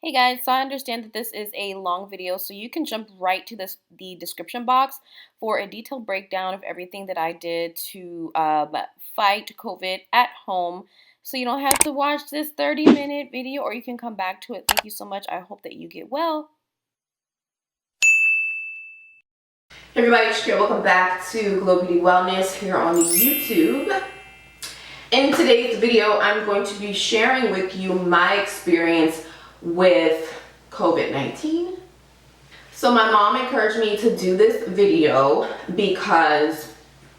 Hey guys, so I understand that this is a long video, so you can jump right to the description box for a detailed breakdown of everything that I did to fight COVID at home. So you don't have to watch this 30-minute video, or you can come back to it. Thank you so much. I hope that you get well. Hey everybody, it's Shakira. Welcome back to Glow Beauty Wellness here on YouTube. In today's video, I'm going to be sharing with you my experience with COVID-19. So my mom encouraged me to do this video because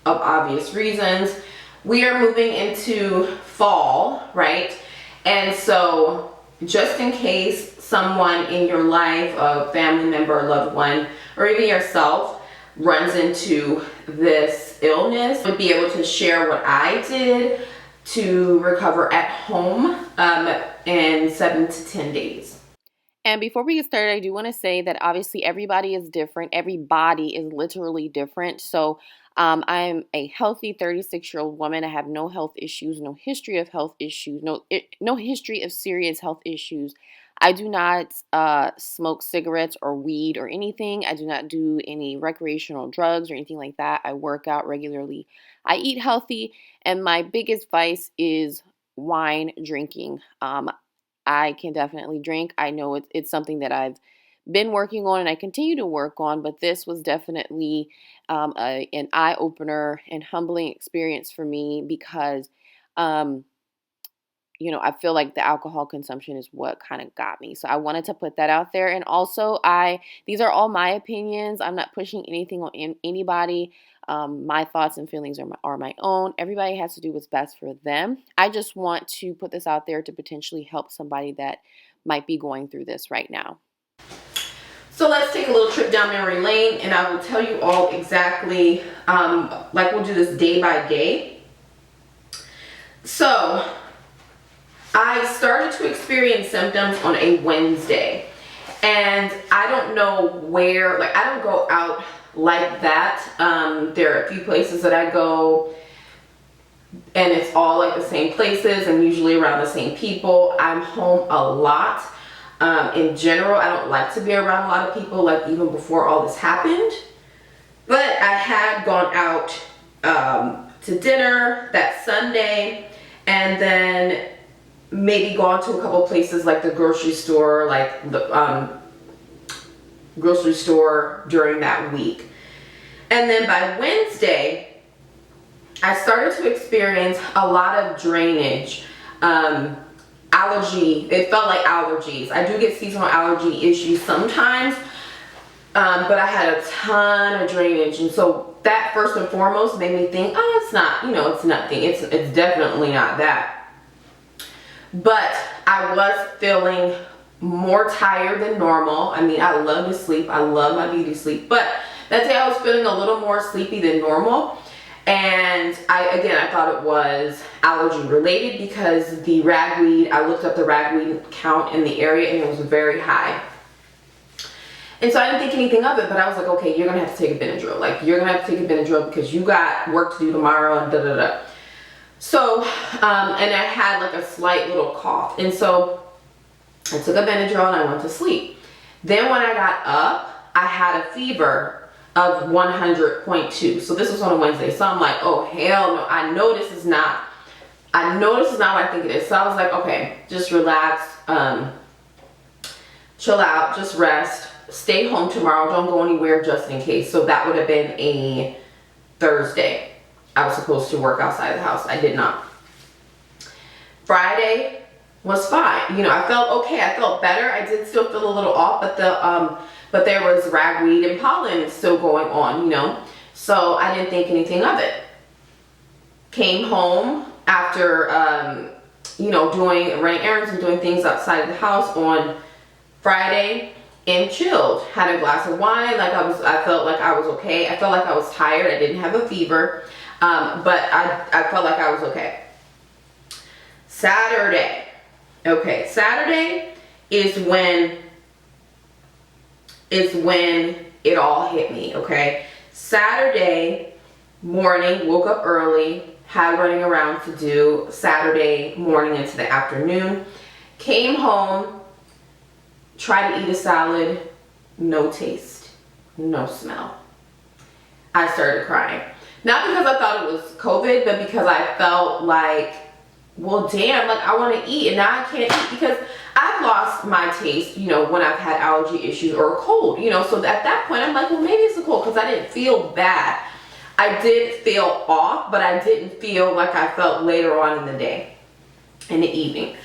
of obvious reasons. We are moving into fall, right? And so just in case someone in your life, a family member, a loved one, or even yourself runs into this illness, I would be able to share what I did to recover at home in 7 to 10 days. And before we get started, I do want to say that obviously everybody is different. Every body is literally different. So I'm a healthy 36-year-old woman. I have no health issues, no history of health issues, no history of serious health issues. I do not smoke cigarettes or weed or anything. I do not do any recreational drugs or anything like that. I work out regularly. I eat healthy, and my biggest vice is wine drinking. I can definitely drink. I know it's something that I've been working on and I continue to work on, but this was definitely an eye-opener and humbling experience for me because, I feel like the alcohol consumption is what kind of got me. So I wanted to put that out there. And also, these are all my opinions. I'm not pushing anything on anybody. My thoughts and feelings are my own. Everybody has to do what's best for them. I just want to put this out there to potentially help somebody that might be going through this right now. So let's take a little trip down memory lane and I will tell you all exactly, like we'll do this day by day. So I started to experience symptoms on a Wednesday and I don't know where, like I don't go out like that. There are a few places that I go and it's all like the same places and usually around the same people. I'm home a lot. In general, I don't like to be around a lot of people, like even before all this happened. But I had gone out to dinner that Sunday and then maybe gone to a couple places like the grocery store, like the grocery store during that week. And then by Wednesday, I started to experience a lot of drainage, allergy. It felt like allergies. I do get seasonal allergy issues sometimes, but I had a ton of drainage. And so that first and foremost made me think, oh, it's not, it's nothing. It's definitely not that. But I was feeling more tired than normal. I mean, I love to sleep. I love my beauty sleep. But that day I was feeling a little more sleepy than normal. And I thought it was allergy related because the ragweed, I looked up the ragweed count in the area and it was very high. And so I didn't think anything of it, but I was like, okay, you're going to have to take a Benadryl. Like, you're going to have to take a Benadryl because you got work to do tomorrow and da-da-da. So, and I had like a slight little cough. And so I took a Benadryl and I went to sleep. Then when I got up, I had a fever of 100.2. So this was on a Wednesday. So I'm like, oh hell no, I know this is not what I think it is. So I was like, okay, just relax, chill out, just rest, stay home tomorrow, don't go anywhere just in case. So that would have been a Thursday. I was supposed to work outside the house. I did not. Friday was fine. I felt okay. I felt better. I did still feel a little off, but there was ragweed and pollen still going on, So I didn't think anything of it. Came home after, running errands and doing things outside of the house on Friday and chilled. Had a glass of wine. I felt like I was okay. I felt like I was tired. I didn't have a fever, but I felt like I was okay. Saturday. Okay, Saturday is when it all hit me, okay? Saturday morning, woke up early, had running around to do Saturday morning into the afternoon, came home, try to eat a salad, no taste, no smell. I started crying. Not because I thought it was COVID, but because I felt like, well, damn, like I want to eat and now I can't eat because I've lost my taste, you know, when I've had allergy issues or a cold, you know. So at that point, I'm like, well, maybe it's a cold because I didn't feel bad. I did feel off, but I didn't feel like I felt later on in the day, in the evening.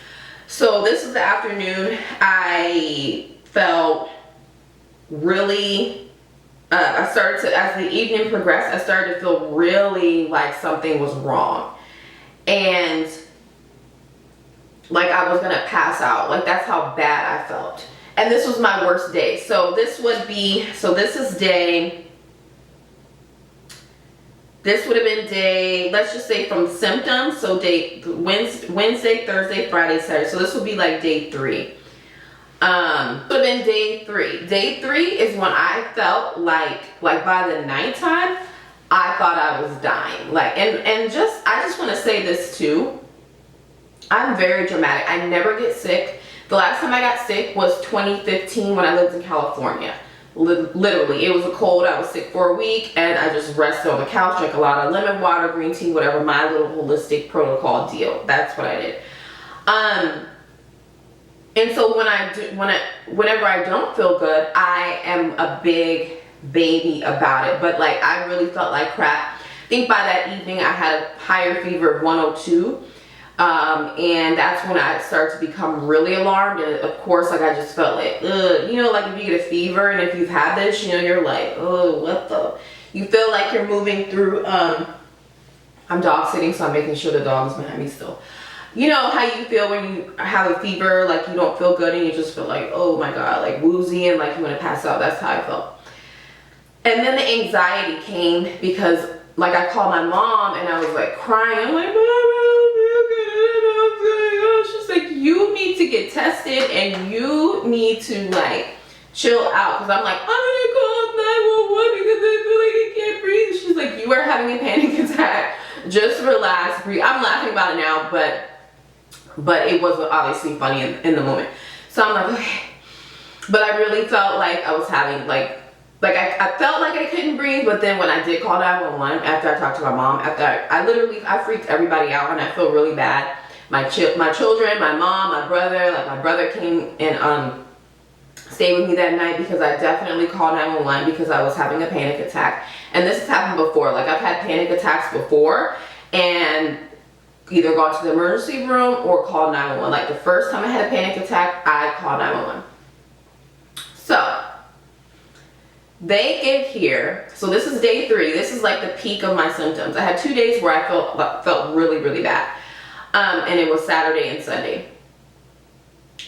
So this is the afternoon. I felt really, I started to, as the evening progressed, I started to feel really like something was wrong. And like I was gonna pass out. Like that's how bad I felt. And this was my worst day. So this would be, so this is day, this would have been day, let's just say from symptoms, so day Wednesday, Thursday, Friday, Saturday. So this would be like day 3. Would have been day 3. Day 3 is when I felt like by the nighttime, I thought I was dying. Like, and just, I just want to say this too. I'm very dramatic. I never get sick. The last time I got sick was 2015 when I lived in California. Literally, it was a cold. I was sick for a week and I just rested on the couch, drank a lot of lemon water, green tea, whatever, my little holistic protocol deal. That's what I did. And so whenever I don't feel good, I am a big baby about it. But like, I really felt like crap. I think by that evening I had a higher fever of 102. And that's when I started to become really alarmed. And of course, like I just felt like, ugh, you know, like if you get a fever and if you've had this, you know, you're like, oh, what the, you feel like you're moving through, I'm dog sitting, so I'm making sure the dog is behind me still. You know how you feel when you have a fever, like you don't feel good and you just feel like, oh my God, like woozy and like you want to pass out. That's how I felt. And then the anxiety came because like I called my mom and I was like crying. I'm like, Mom, she's like, you need to get tested and you need to like chill out. Because I'm like, I'm gonna call 911 because I feel like I can't breathe. She's like, you are having a panic attack. Just relax, breathe. I'm laughing about it now, but it was obviously funny in the moment. So I'm like, okay. But I really felt like I was having like I felt like I couldn't breathe, but then when I did call 911 after I talked to my mom, after I freaked everybody out and I feel really bad. My children, my mom, my brother, like my brother came and stayed with me that night because I definitely called 911 because I was having a panic attack. And this has happened before. Like I've had panic attacks before and either gone to the emergency room or called 911. Like the first time I had a panic attack, I called 911. So they get here. So this is day 3. This is like the peak of my symptoms. I had 2 days where I felt really, really bad. And it was Saturday and Sunday.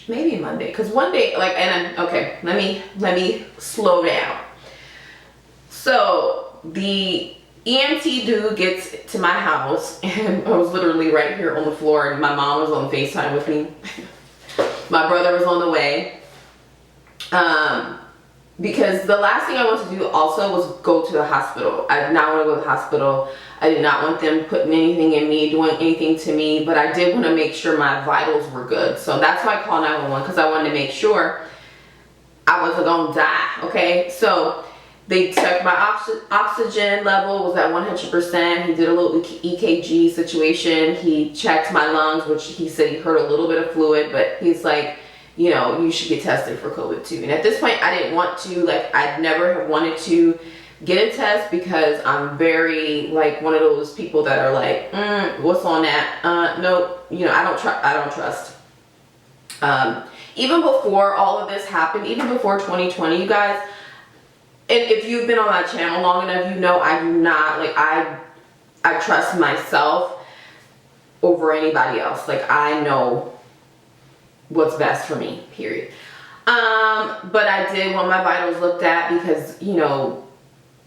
Maybe Monday. Because one day, like, and okay, let me slow down. So the EMT dude gets to my house and I was literally right here on the floor and my mom was on FaceTime with me. My brother was on the way. Because the last thing I wanted to do also was go to the hospital. I did not want to go to the hospital. I did not want them putting anything in me, doing anything to me, but I did want to make sure my vitals were good. So that's why I called 911, because I wanted to make sure I wasn't going to die, okay? So they checked my oxygen level was at 100%. He did a little EKG situation. He checked my lungs, which he said he heard a little bit of fluid, but he's like, you know, you should get tested for COVID too. And at this point, I didn't want to, like, I'd never have wanted to get a test because I'm very, like, one of those people that are like, what's on that? No, you know, I don't trust. Even before all of this happened, even before 2020, you guys, and if you've been on my channel long enough, you know I do not, like, I trust myself over anybody else. Like, I know what's best for me, period. But I did want my vitals looked at because, you know,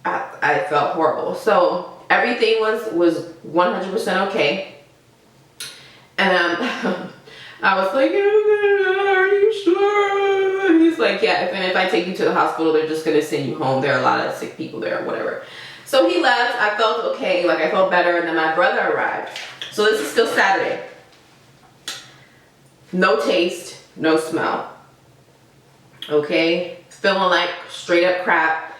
I felt horrible. So everything was 100% okay. And I was like, are you sure? He's like, yeah, if I take you to the hospital, they're just gonna send you home. There are a lot of sick people there or whatever. So he left. I felt okay, like I felt better, and then my brother arrived. So this is still Saturday. No taste, no smell. Okay, feeling like straight up crap,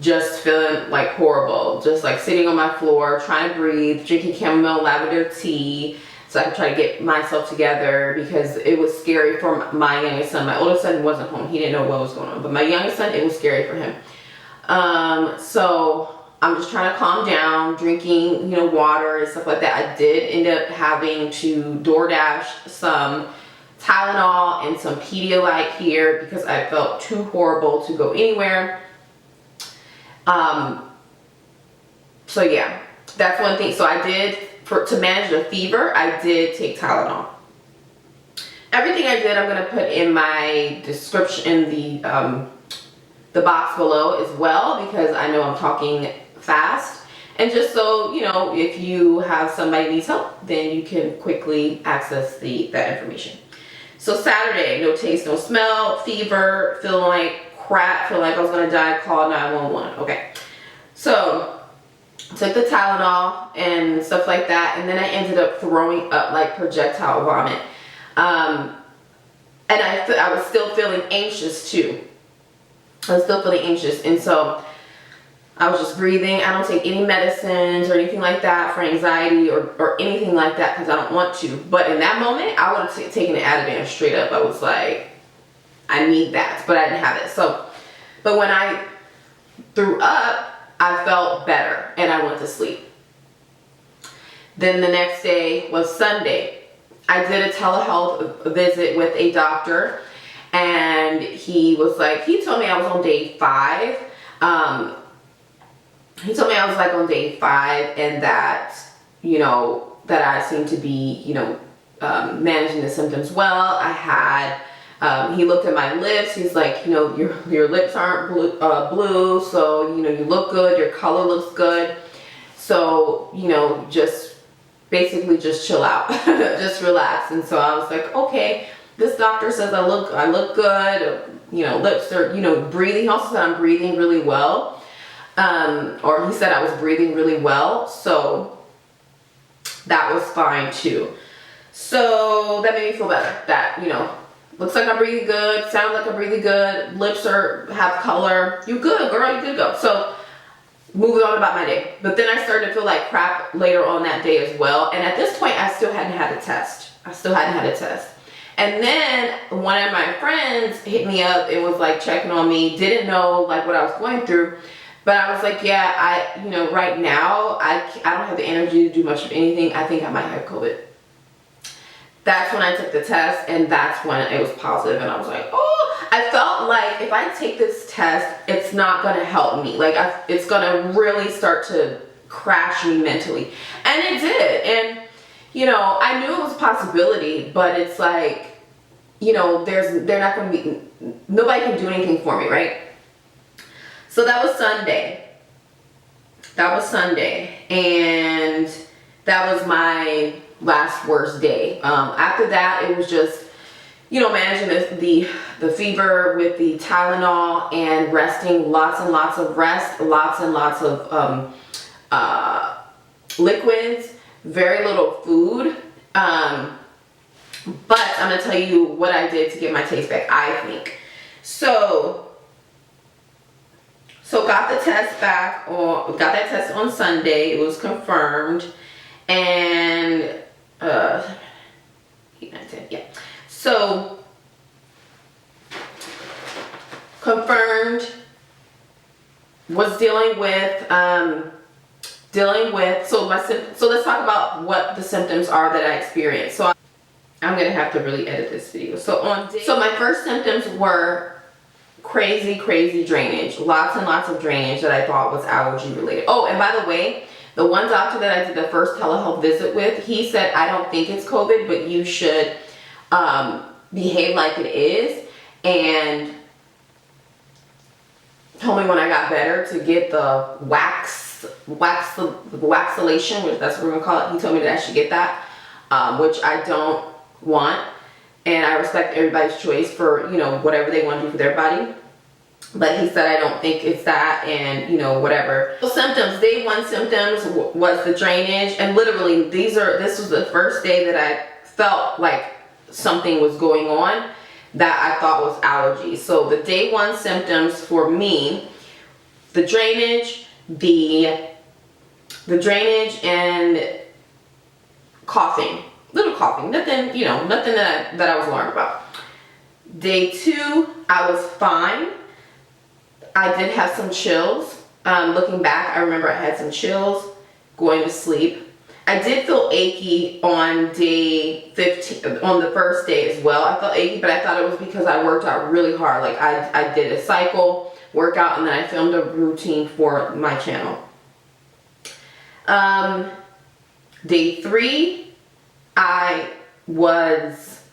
just feeling like horrible, just like sitting on my floor trying to breathe, drinking chamomile lavender tea so I could try to get myself together, because it was scary for my youngest son. My oldest son wasn't home, he didn't know what was going on, but my youngest son, it was scary for him. So I'm just trying to calm down, drinking, water and stuff like that. I did end up having to DoorDash some Tylenol and some Pedialyte here because I felt too horrible to go anywhere. So yeah, that's one thing. So I did, to manage the fever, I did take Tylenol. Everything I did, I'm going to put in my description, in the box below as well, because I know I'm talking fast. And just so, if you have somebody needs help, then you can quickly access that information. So Saturday, no taste, no smell, fever, feeling like crap, feeling like I was going to die, call 911. Okay. So took the Tylenol and stuff like that, and then I ended up throwing up like projectile vomit. And I was still feeling anxious too. I was still feeling anxious, and so I was just breathing. I don't take any medicines or anything like that for anxiety or anything like that because I don't want to. But in that moment, I would have taken an Ativan straight up. I was like, I need that, but I didn't have it. So, but when I threw up, I felt better and I went to sleep. Then the next day was Sunday. I did a telehealth visit with a doctor, and he told me I was on day 5. He told me I was like on day 5, and that, that I seemed to be, managing the symptoms well. I had, he looked at my lips. He's like, your lips aren't blue, so, you look good. Your color looks good. So, just basically just chill out, just relax. And so I was like, okay, this doctor says I look good. Lips are, breathing. He also said I'm breathing really well. Or he said I was breathing really well. So that was fine too. So that made me feel better that, looks like I'm breathing good, sounds like I'm breathing good, lips have color. You good, girl, you good to go. So moving on about my day. But then I started to feel like crap later on that day as well. And at this point, I still hadn't had a test. And then one of my friends hit me up and was like checking on me, didn't know like what I was going through. But I was like, yeah, right now, I don't have the energy to do much of anything. I think I might have COVID. That's when I took the test, and that's when it was positive, and I was like, oh, I felt like if I take this test, it's not going to help me. Like, it's going to really start to crash me mentally. And it did. And, I knew it was a possibility, but it's like, they're not going to be, nobody can do anything for me, right? So that was Sunday. And that was my last worst day. After that, it was just, managing the fever with the Tylenol and resting, lots and lots of rest, lots and lots of liquids, very little food. But I'm going to tell you what I did to get my taste back, I think. So got the test back, or got that test on Sunday. It was confirmed, and 8, 9, 10, yeah. So confirmed. Was dealing with so let's talk about what the symptoms are that I experienced. So I'm gonna have to really edit this video. So my first symptoms were crazy drainage, lots and lots of drainage that I thought was allergy related. Oh, and by the way, the one doctor that I did the first telehealth visit with, he said, I don't think it's COVID, but you should behave like it is, and told me when I got better to get the waxylation, which that's what we're gonna call it. He told me that I should get that, which I don't want. And I respect everybody's choice for, whatever they want to do for their body. But he said, I don't think it's that, and, whatever. So symptoms, day 1 symptoms was the drainage. And literally, this was the first day that I felt like something was going on. that I thought was allergies. So the day one symptoms for me, the drainage, the drainage and coughing, little coughing, nothing, you know, nothing that I was alarmed about. Day two, I was fine. I did have some chills. Looking back, I remember I had some chills going to sleep. I did feel achy on day 15, on the first day as well. I felt achy, but I thought it was because I worked out really hard. Like I did a cycle workout and then I filmed a routine for my channel. Day three, I was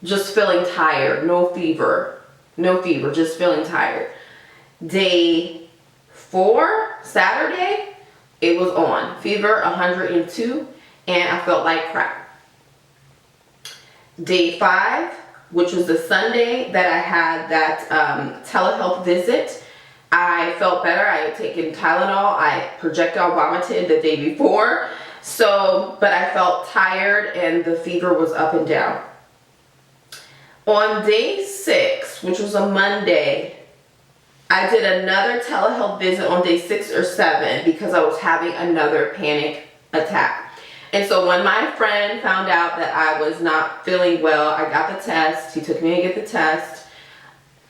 just feeling tired, no fever, just feeling tired. Day four, Saturday, it was on, fever 102, and I felt like crap. Day five, which was the Sunday that I had that telehealth visit, I felt better. I had taken Tylenol. I projectile vomited the day before, but I felt tired and the fever was up and down. On day six, which was a Monday, I did another telehealth visit on day 6 or 7 because I was having another panic attack. And so when my friend found out that I was not feeling well, I got the test. He took me to get the test,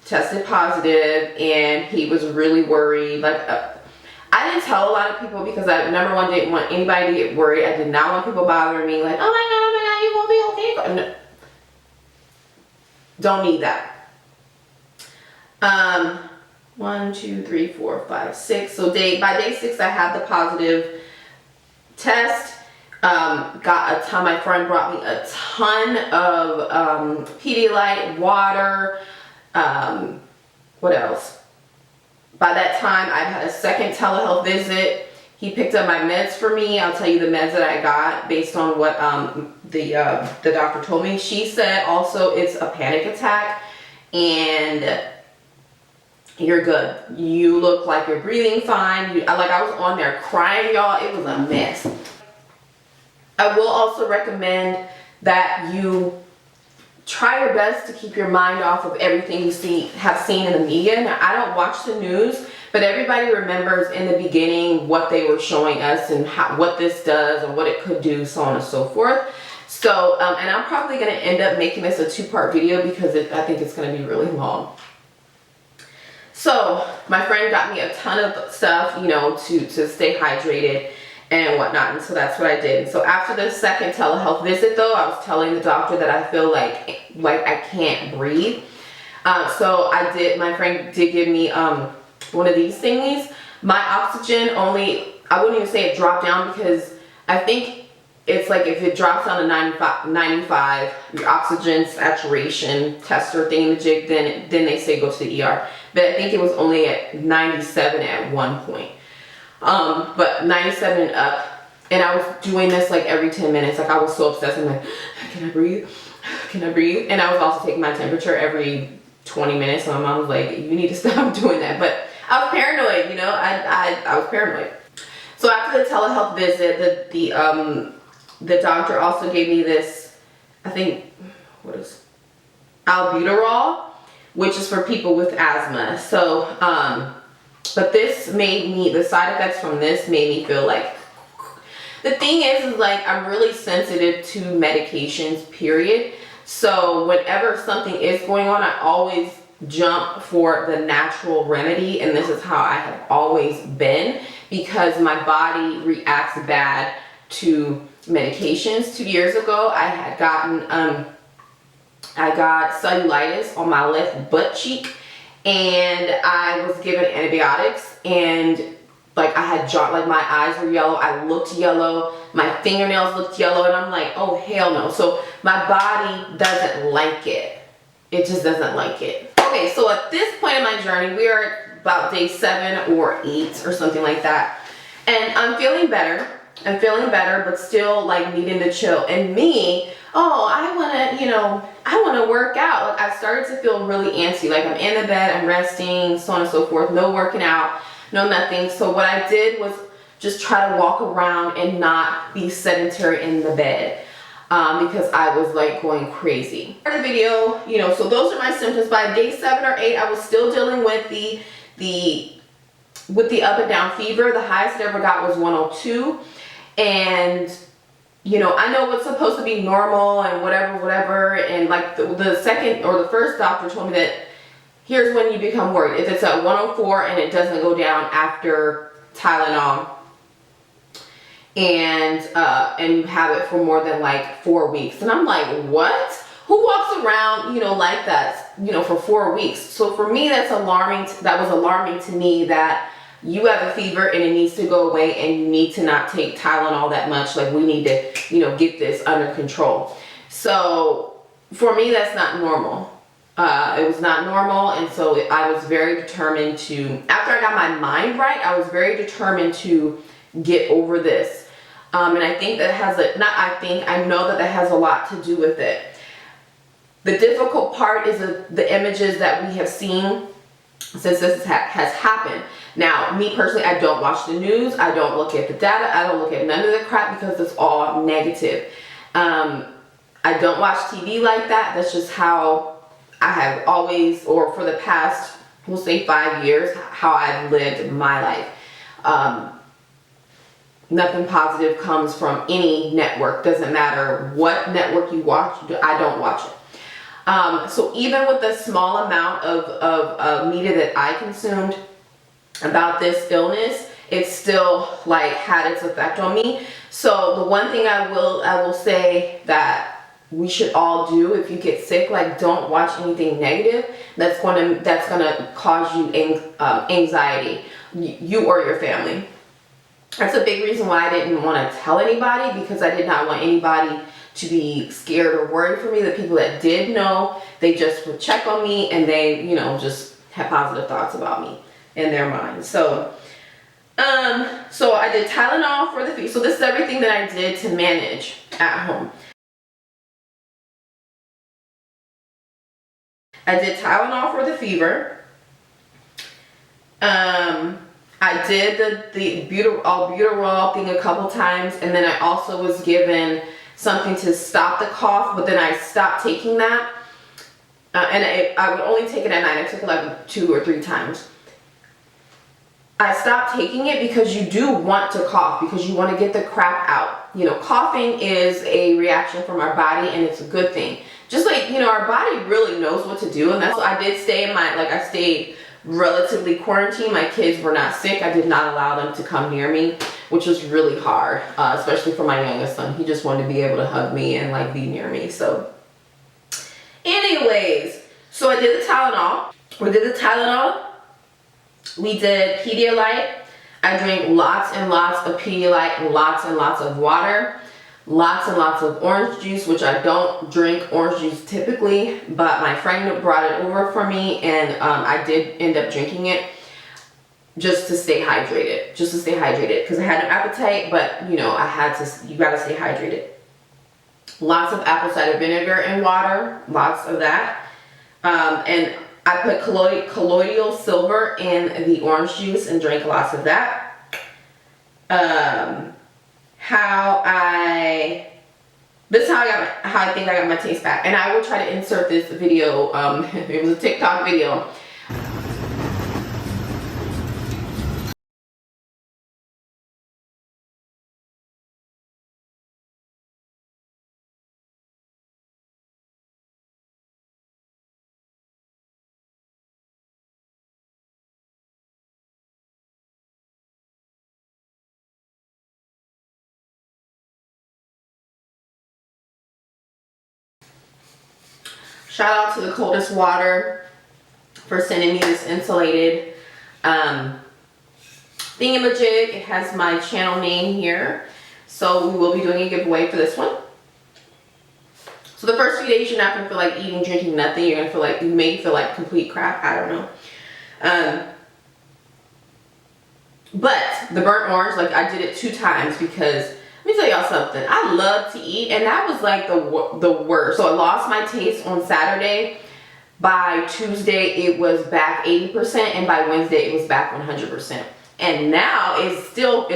tested positive, and he was really worried. Like, I didn't tell a lot of people because I, number one, didn't want anybody to get worried. I did not want people bothering me like, oh my God, you gonna be okay? No. Don't need that. 1, 2, 3, 4, 5, 6. So by day 6, I had the positive test. Got a ton. My friend brought me a ton of Pedialyte, water. What else? By that time, I've had a second telehealth visit. He picked up my meds for me. I'll tell you the meds that I got based on what the doctor told me. She said also it's a panic attack and you're good. You look like you're breathing fine. I was on there crying, y'all. It was a mess. I will also recommend that you try your best to keep your mind off of everything you have seen in the media. Now, I don't watch the news, but everybody remembers in the beginning what they were showing us and what this does and what it could do, so on and so forth. So, and I'm probably going to end up making this a 2-part video because I think it's going to be really long. So my friend got me a ton of stuff, you know, to stay hydrated and whatnot, and so that's what I did. And so after the second telehealth visit, though, I was telling the doctor that I feel like I can't breathe. So my friend did give me one of these thingies. My oxygen I wouldn't even say it dropped down because I think it's like if it drops down to 95, your oxygen saturation tester thingamajig, then they say go to the ER. But I think it was only at 97 at one point. But 97 and up. And I was doing this like every 10 minutes. Like I was so obsessed. I'm like, can I breathe? Can I breathe? And I was also taking my temperature every 20 minutes. So my mom was like, you need to stop doing that. But I was paranoid, you know, I was paranoid. So after the telehealth visit, the doctor also gave me this, I think, what is albuterol, which is for people with asthma. So, but the side effects from this made me feel like, the thing is like, I'm really sensitive to medications, period. So whenever something is going on, I always jump for the natural remedy. And this is how I have always been because my body reacts bad to medications. 2 years ago, I had gotten, I got cellulitis on my left butt cheek and I was given antibiotics and like I had like my eyes were yellow, I looked yellow, my fingernails looked yellow, and I'm like, oh hell no. So my body doesn't like it. It just doesn't like it. Okay, so at this point in my journey, we are at about day 7 or 8 or something like that. And I'm feeling better. I'm feeling better, but still like needing to chill. And me, I want to work out. Like I started to feel really antsy. Like I'm in the bed, I'm resting, so on and so forth. No working out, no nothing. So what I did was just try to walk around and not be sedentary in the bed. because I was like going crazy. For the video, you know, so those are my symptoms. By day 7 or 8, I was still dealing with the up and down fever. The highest it ever got was 102. And you know, I know what's supposed to be normal and whatever. And like the second or the first doctor told me that here's when you become worried. If it's at 104 and it doesn't go down after Tylenol, and you have it for more than like 4 weeks. And I'm like, what? Who walks around, you know, like that, you know, for 4 weeks? So for me, that's alarming. That was alarming to me, that you have a fever and it needs to go away and you need to not take Tylenol that much. Like, we need to, you know, get this under control. So for me, that's not normal. It was not normal. And so I was very determined to, after I got my mind right, I was very determined to get over this. And I think that has I know that has a lot to do with it. The difficult part is the images that we have seen since this has happened. Now, me personally, I don't watch the news. I don't look at the data. I don't look at none of the crap because it's all negative. I don't watch TV like that. That's just how I have always, or for the past, we'll say 5 years, how I've lived my life. Nothing positive comes from any network. Doesn't matter what network you watch, I don't watch it. So even with the small amount of media that I consumed about this illness, it still like had its effect on me. So the one thing I will say that we should all do if you get sick, like, don't watch anything negative that's gonna cause you anxiety, you or your family. That's a big reason why I didn't want to tell anybody, because I did not want anybody to be scared or worried for me. The people that did know, they just would check on me and they, you know, just have positive thoughts about me in their minds. So, so I did Tylenol for the fever. So this is everything that I did to manage at home. I did Tylenol for the fever. I did the albuterol thing a couple times, and then I also was given something to stop the cough, but then I stopped taking that. And I would only take it at night. I took it like 2 or 3 times. I stopped taking it because you do want to cough, because you want to get the crap out. You know, coughing is a reaction from our body, and it's a good thing. Just like, you know, our body really knows what to do, and that's why I did stay in I stayed relatively quarantined. My kids were not sick. I did not allow them to come near me, which was really hard, especially for my youngest son. He just wanted to be able to hug me and like be near me. So anyways, so I did the Tylenol. We did the Tylenol. We did Pedialyte. I drank lots and lots of Pedialyte and lots of water. Lots and lots of orange juice, which I don't drink orange juice typically, but my friend brought it over for me, and I did end up drinking it just to stay hydrated. Because I had no appetite, but you know, you gotta stay hydrated. Lots of apple cider vinegar and water, lots of that. And I put colloidal silver in the orange juice and drank lots of that. How I think I got my taste back, and I will try to insert this video. It was a TikTok video. Shout out to the Coldest Water for sending me this insulated thingamajig. It has my channel name here. So we will be doing a giveaway for this one. So the first few days you're not going to feel like eating, drinking, nothing. You're going to feel like, you may feel like complete crap. I don't know. But the burnt orange, like I did it 2 times because, let me tell y'all something. I love to eat, and that was like the worst. So I lost my taste on Saturday. By Tuesday, it was back 80%, and by Wednesday, it was back 100%. And now it's still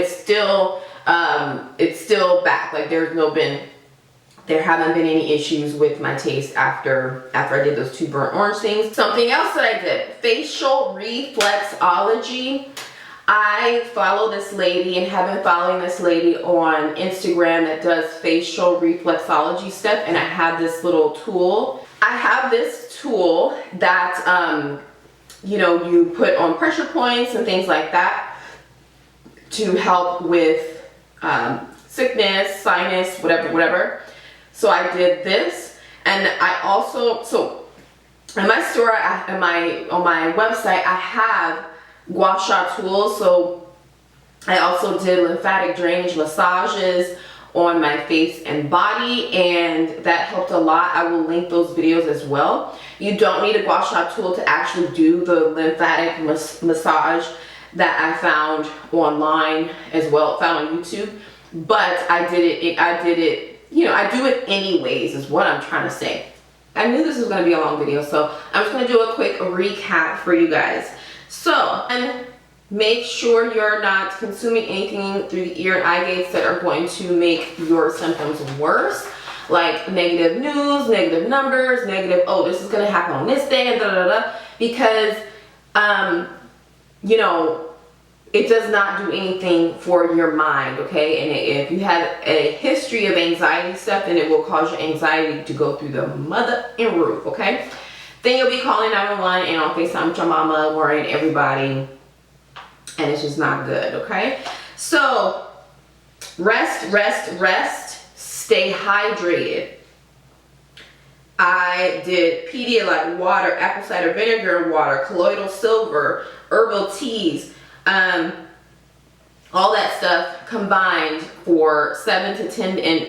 back. Like there's no been There haven't been any issues with my taste after I did those 2 burnt orange things. Something else that I did, facial reflexology. I follow this lady and have been following this lady on Instagram that does facial reflexology stuff, and I have this little tool. I have this tool that you know, you put on pressure points and things like that to help with sickness, sinus, whatever. So I did this, and I also, so in my store, on my website, I have gua sha tools. So I also did lymphatic drainage massages on my face and body, and that helped a lot. I will link those videos as well. You don't need a gua sha tool to actually do the lymphatic massage that I found online as well, found on YouTube. But I did it, you know, I do it anyways is what I'm trying to say. I knew this was going to be a long video, so I'm just going to do a quick recap for you guys. So, and make sure you're not consuming anything through the ear and eye gates that are going to make your symptoms worse, like negative news, negative numbers, negative, oh, this is going to happen on this day, and because, you know, it does not do anything for your mind, okay? And if you have a history of anxiety stuff, then it will cause your anxiety to go through the mother and roof, okay? Then you'll be calling 911 and on FaceTime with your mama, worrying everybody, and it's just not good, okay? So, rest, stay hydrated. I did SPEEDY, like water, apple cider vinegar water, colloidal silver, herbal teas, all that stuff combined for 7 to 10 and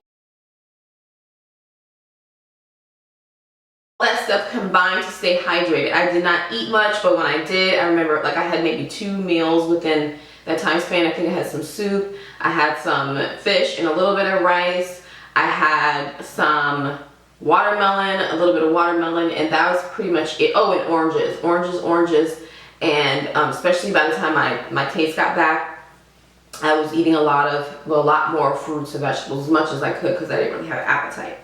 all that stuff combined to stay hydrated. I did not eat much, but when I did, I remember like I had maybe 2 meals within that time span. I think I had some soup, I had some fish and a little bit of rice, I had some watermelon, a little bit of watermelon, and that was pretty much it. Oh, and oranges. And especially by the time my taste got back, I was eating a lot more fruits and vegetables, as much as I could, because I didn't really have an appetite.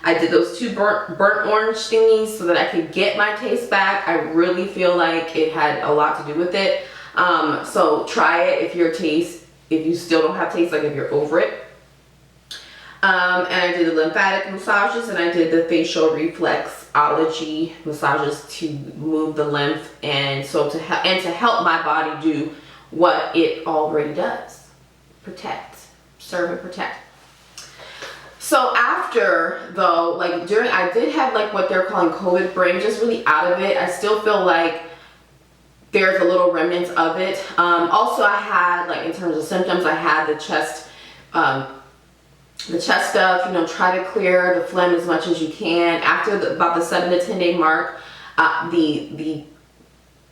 I did those 2 burnt orange thingies so that I could get my taste back. I really feel like it had a lot to do with it. So try it if you still don't have taste, like if you're over it. And I did the lymphatic massages, and I did the facial reflexology massages to move the lymph, and so to help my body do what it already does: protect, serve, and protect. So after though, like during, I did have like what they're calling COVID brain, just really out of it. I still feel like there's a little remnants of it. Also, I had, like in terms of symptoms, I had the chest stuff, you know, try to clear the phlegm as much as you can. After about the 7 to 10 day mark, the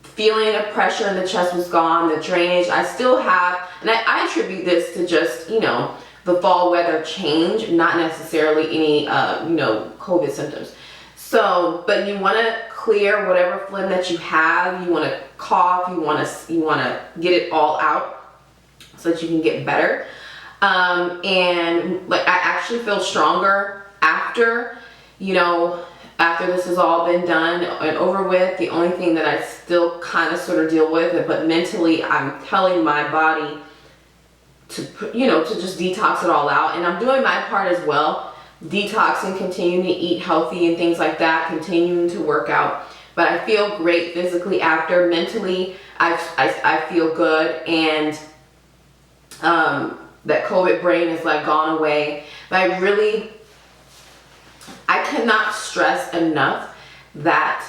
feeling of pressure in the chest was gone, the drainage. I still have, and I attribute this to just, you know, the fall weather change, not necessarily any, you know, COVID symptoms. So, but you want to clear whatever phlegm that you have. You want to cough, you want to get it all out so that you can get better. And like I actually feel stronger after, you know, after this has all been done and over with. The only thing that I still kind of sort of deal with, but mentally I'm telling my body to, you know, to just detox it all out, and I'm doing my part as well, detoxing, continuing to eat healthy and things like that, continuing to work out. But I feel great physically after. Mentally I feel good, and that COVID brain is like gone away. But I cannot stress enough that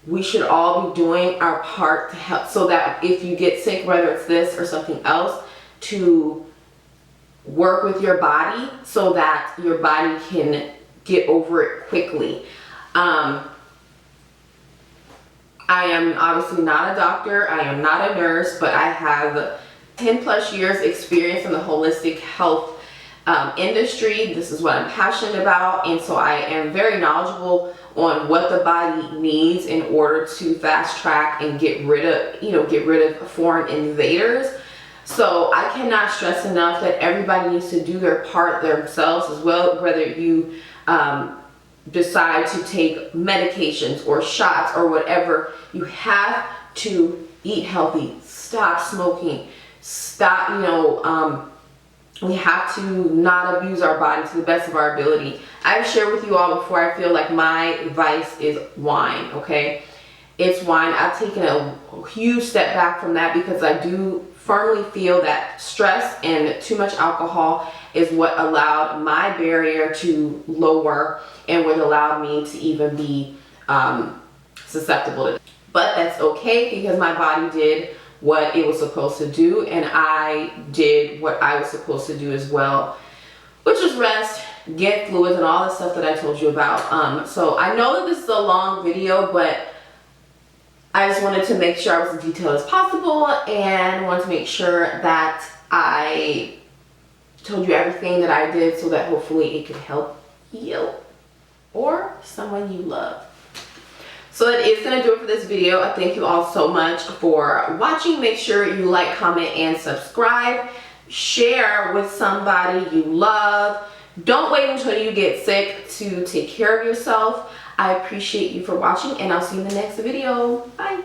we should all be doing our part to help, so that if you get sick, whether it's this or something else, to work with your body so that your body can get over it quickly. I am obviously not a doctor, I am not a nurse, but I have 10 plus years experience in the holistic health industry. This is what I'm passionate about, and so I am very knowledgeable on what the body needs in order to fast track and get rid of foreign invaders. So I cannot stress enough that everybody needs to do their part themselves as well, whether you decide to take medications or shots or whatever. You have to eat healthy, stop smoking, stop, we have to not abuse our body to the best of our ability. I've shared with you all before, I feel like my vice is wine, okay? It's wine. I've taken a huge step back from that because I do firmly feel that stress and too much alcohol is what allowed my barrier to lower and what allowed me to even be susceptible to it. But that's okay because my body did what it was supposed to do, and I did what I was supposed to do as well, which was rest, get fluids, and all the stuff that I told you about. So I know that this is a long video, but I just wanted to make sure I was as detailed as possible and wanted to make sure that I told you everything that I did so that hopefully it could help you or someone you love. So that is going to do it for this video. I thank you all so much for watching. Make sure you like, comment, and subscribe. Share with somebody you love. Don't wait until you get sick to take care of yourself. I appreciate you for watching, and I'll see you in the next video. Bye.